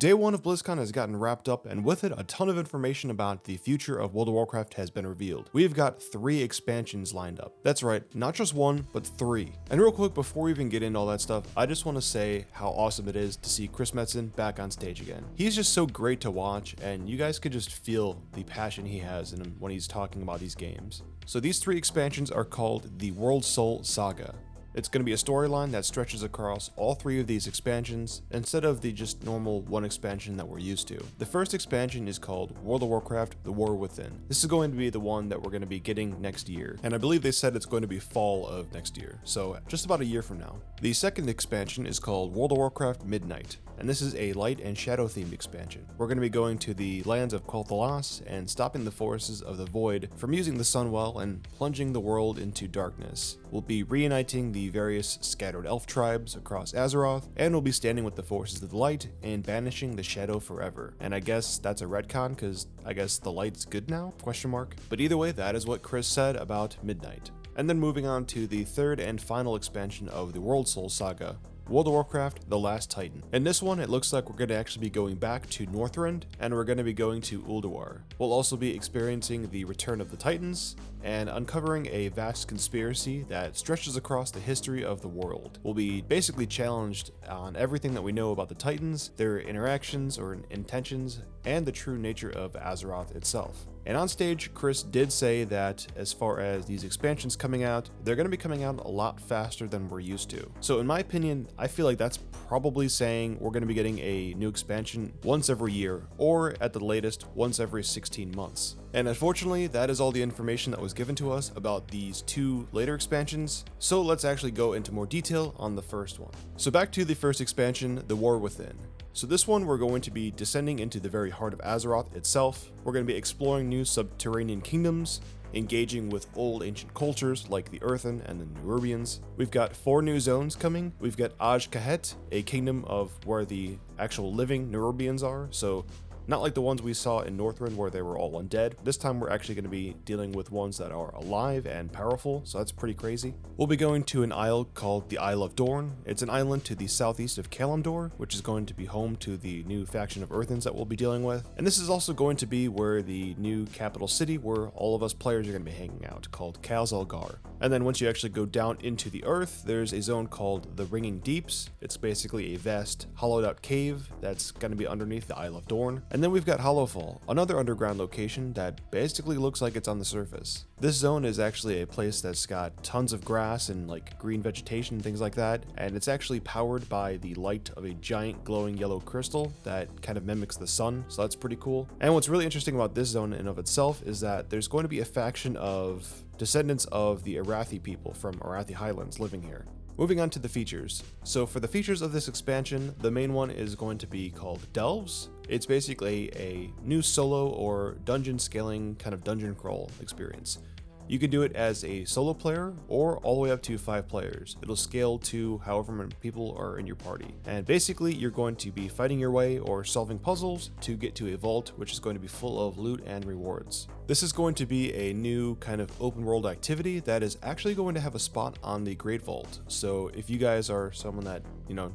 Day 1 of BlizzCon has gotten wrapped up, and with it, a ton of information about the future of World of Warcraft has been revealed. We've got 3 expansions lined up. That's right, not just 1, but 3. And real quick, before we even get into all that stuff, I just want to say how awesome it is to see Chris Metzen back on stage again. He's just so great to watch, and you guys could just feel the passion he has in him when he's talking about these games. So these 3 expansions are called the Worldsoul Saga. It's going to be a storyline that stretches across all 3 of these expansions, instead of the just normal 1 expansion that we're used to. The first expansion is called World of Warcraft: The War Within. This is going to be the one that we're going to be getting next year, and I believe they said it's going to be fall of next year, so just about a year from now. The second expansion is called World of Warcraft Midnight, and this is a light and shadow themed expansion. We're going to be going to the lands of Kolthalas and stopping the forces of the Void from using the Sunwell and plunging the world into darkness. We'll be reuniting the various scattered elf tribes across Azeroth, and we'll be standing with the forces of the light and banishing the shadow forever. And I guess that's a retcon, because I guess the light's good now? Question mark. But either way, that is what Chris said about Midnight. And then moving on to the third and final expansion of the Worldsoul Saga, World of Warcraft: The Last Titan. In this one, it looks like we're going to actually be going back to Northrend, and we're going to be going to Ulduar. We'll also be experiencing the return of the Titans, and uncovering a vast conspiracy that stretches across the history of the world. We'll be basically challenged on everything that we know about the Titans, their interactions or intentions, and the true nature of Azeroth itself. And on stage, Chris did say that as far as these expansions coming out, they're going to be coming out a lot faster than we're used to. So in my opinion, I feel like that's probably saying we're going to be getting a new expansion once every year, or at the latest, once every 16 months. And unfortunately, that is all the information that was given to us about these 2 later expansions, so let's actually go into more detail on the first one. So back to the first expansion, The War Within. So this one, we're going to be descending into the very heart of Azeroth itself. We're going to be exploring new subterranean kingdoms, engaging with old ancient cultures like the Earthen and the Nerubians. We've got 4 new zones coming. We've got Aj-Kahet, a kingdom of where the actual living Nerubians are, so not like the ones we saw in Northrend where they were all undead. This time we're actually going to be dealing with ones that are alive and powerful, so that's pretty crazy. We'll be going to an isle called the Isle of Dorn. It's an island to the southeast of Kalimdor, which is going to be home to the new faction of Earthens that we'll be dealing with. And this is also going to be where the new capital city where all of us players are going to be hanging out, called Khazalgar. And then once you actually go down into the earth, there's a zone called the Ringing Deeps. It's basically a vast hollowed out cave that's going to be underneath the Isle of Dorn. And then we've got Hollowfall, another underground location that basically looks like it's on the surface. This zone is actually a place that's got tons of grass and like green vegetation and things like that, and it's actually powered by the light of a giant glowing yellow crystal that kind of mimics the sun, so that's pretty cool. And what's really interesting about this zone in and of itself is that there's going to be a faction of descendants of the Arathi people from Arathi Highlands living here. Moving on to the features. So for the features of this expansion, the main one is going to be called Delves. It's basically a new solo or dungeon scaling kind of dungeon crawl experience. You can do it as a solo player or all the way up to 5 players. It'll scale to however many people are in your party. And basically, you're going to be fighting your way or solving puzzles to get to a vault, which is going to be full of loot and rewards. This is going to be a new kind of open world activity that is actually going to have a spot on the Great Vault. So if you guys are someone that,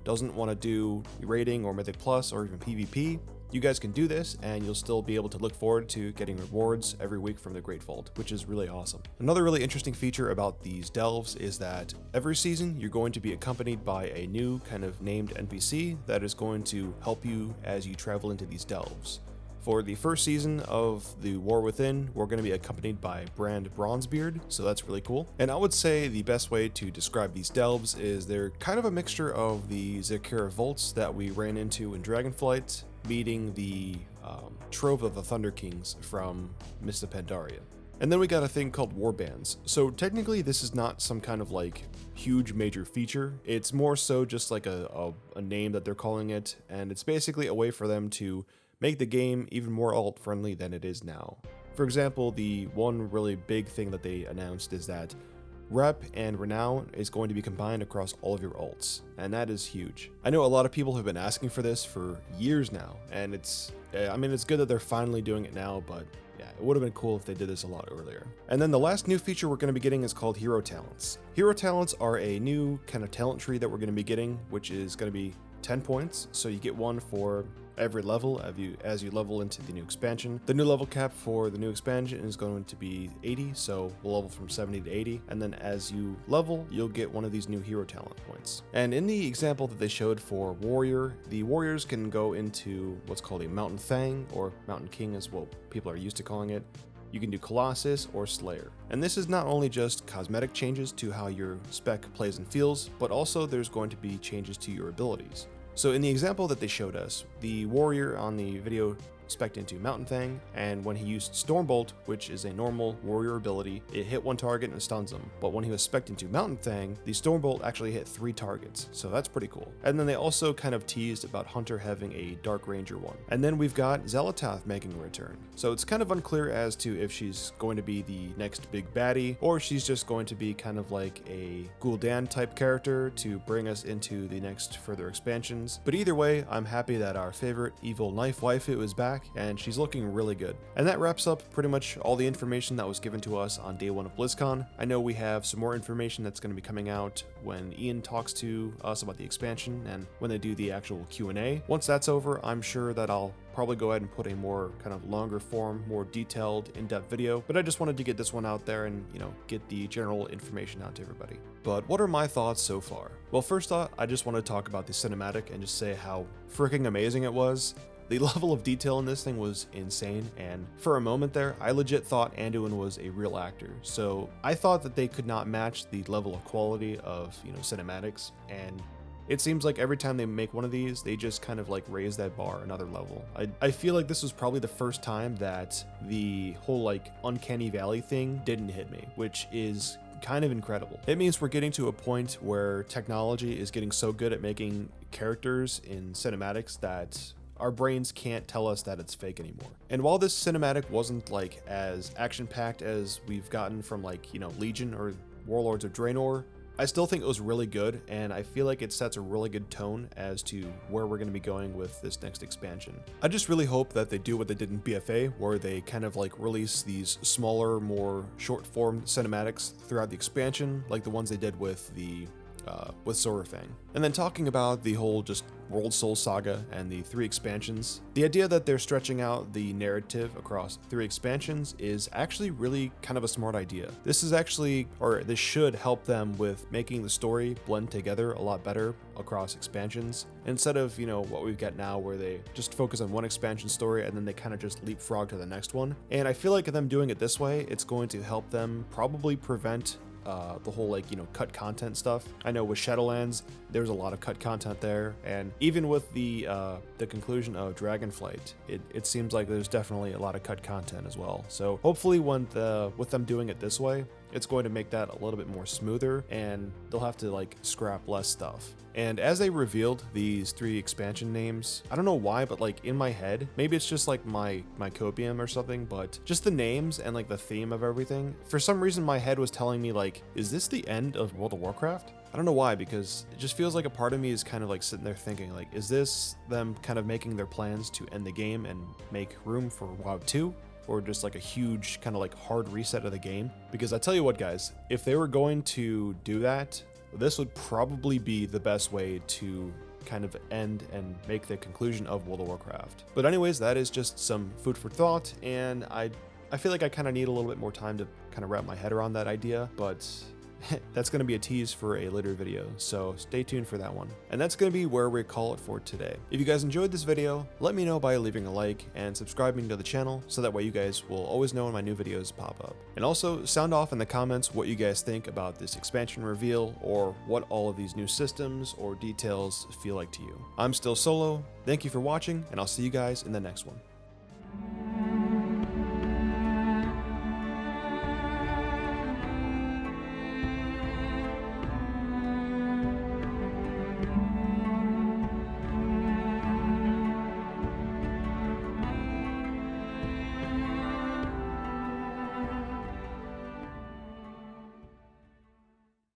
doesn't want to do raiding or Mythic Plus or even PvP, you guys can do this and you'll still be able to look forward to getting rewards every week from the Great Vault, which is really awesome. Another really interesting feature about these delves is that every season you're going to be accompanied by a new kind of named NPC that is going to help you as you travel into these delves. For the first season of The War Within, we're going to be accompanied by Brand Bronzebeard, so that's really cool. And I would say the best way to describe these delves is they're kind of a mixture of the Zakira Vaults that we ran into in Dragonflight, meeting the Trove of the Thunder Kings from Mist of Pandaria. And then we got a thing called Warbands. So technically this is not some kind of like huge major feature. It's more so just like a name that they're calling it, and it's basically a way for them to make the game even more alt friendly than it is now. For example, the one really big thing that they announced is that Rep and Renown is going to be combined across all of your alts, and that is huge. I know a lot of people have been asking for this for years now, and it's good that they're finally doing it now, but yeah, it would have been cool if they did this a lot earlier. And then the last new feature we're going to be getting is called Hero Talents. Hero Talents are a new kind of talent tree that we're going to be getting, which is going to be 10 points, so you get one for every level as you level into the new expansion. The new level cap for the new expansion is going to be 80, so we'll level from 70 to 80, and then as you level, you'll get one of these new hero talent points. And in the example that they showed for Warrior, the Warriors can go into what's called a Mountain Fang, or Mountain King is what people are used to calling it. You can do Colossus or Slayer. And this is not only just cosmetic changes to how your spec plays and feels, but also there's going to be changes to your abilities. So in the example that they showed us, the warrior on the video spec'd into Mountain Fang, and when he used Stormbolt, which is a normal warrior ability, it hit one target and stuns him. But when he was spec'd into Mountain Fang, the Stormbolt actually hit 3 targets, so that's pretty cool. And then they also kind of teased about Hunter having a Dark Ranger one. And then we've got Xal'atath making a return. So it's kind of unclear as to if she's going to be the next big baddie, or she's just going to be kind of like a Gul'dan type character to bring us into the next further expansions. But either way, I'm happy that our favorite evil knife waifu is back, and she's looking really good. And that wraps up pretty much all the information that was given to us on day 1 of BlizzCon. I know we have some more information that's going to be coming out when Ian talks to us about the expansion and when they do the actual Q&A. Once that's over, I'm sure that I'll probably go ahead and put a more kind of longer form, more detailed, in-depth video, but I just wanted to get this one out there and, get the general information out to everybody. But what are my thoughts so far? Well, first off, I just want to talk about the cinematic and just say how freaking amazing it was. The level of detail in this thing was insane, and for a moment there, I legit thought Anduin was a real actor. So I thought that they could not match the level of quality of, cinematics, and it seems like every time they make one of these, they just kind of like raise that bar another level. I feel like this was probably the first time that the whole like uncanny valley thing didn't hit me, which is kind of incredible. It means we're getting to a point where technology is getting so good at making characters in cinematics that our brains can't tell us that it's fake anymore. And while this cinematic wasn't like as action-packed as we've gotten from like, Legion or Warlords of Draenor, I still think it was really good, and I feel like it sets a really good tone as to where we're going to be going with this next expansion. I just really hope that they do what they did in BFA, where they kind of like release these smaller, more short-form cinematics throughout the expansion, like the ones they did with the with Sorafang. And then talking about the whole just Worldsoul Saga and the 3 expansions, the idea that they're stretching out the narrative across 3 expansions is actually really kind of a smart idea. This should help them with making the story blend together a lot better across expansions, instead of, what we've got now where they just focus on one expansion story and then they kind of just leapfrog to the next one. And I feel like them doing it this way, it's going to help them probably prevent the whole cut content stuff. I know with Shadowlands, there's a lot of cut content there, and even with the conclusion of Dragonflight, it seems like there's definitely a lot of cut content as well. So hopefully with them doing it this way, it's going to make that a little bit more smoother, and they'll have to scrap less stuff. And as they revealed these 3 expansion names, I don't know why, but in my head, maybe it's just my copium or something, but just the names and the theme of everything, for some reason my head was telling me is this the end of World of Warcraft? I don't know why, because it just feels like a part of me is kind of sitting there thinking is this them kind of making their plans to end the game and make room for WoW 2? Or just a huge kind of hard reset of the game? Because I tell you what, guys, if they were going to do that, this would probably be the best way to kind of end and make the conclusion of World of Warcraft. But anyways, that is just some food for thought, and I feel like I kind of need a little bit more time to kind of wrap my head around that idea, but that's going to be a tease for a later video, so stay tuned for that one. And that's going to be where we call it for today. If you guys enjoyed this video, let me know by leaving a like and subscribing to the channel, so that way you guys will always know when my new videos pop up. And also sound off in the comments what you guys think about this expansion reveal, or what all of these new systems or details feel like to you. I'm still Solo, thank you for watching, and I'll see you guys in the next one.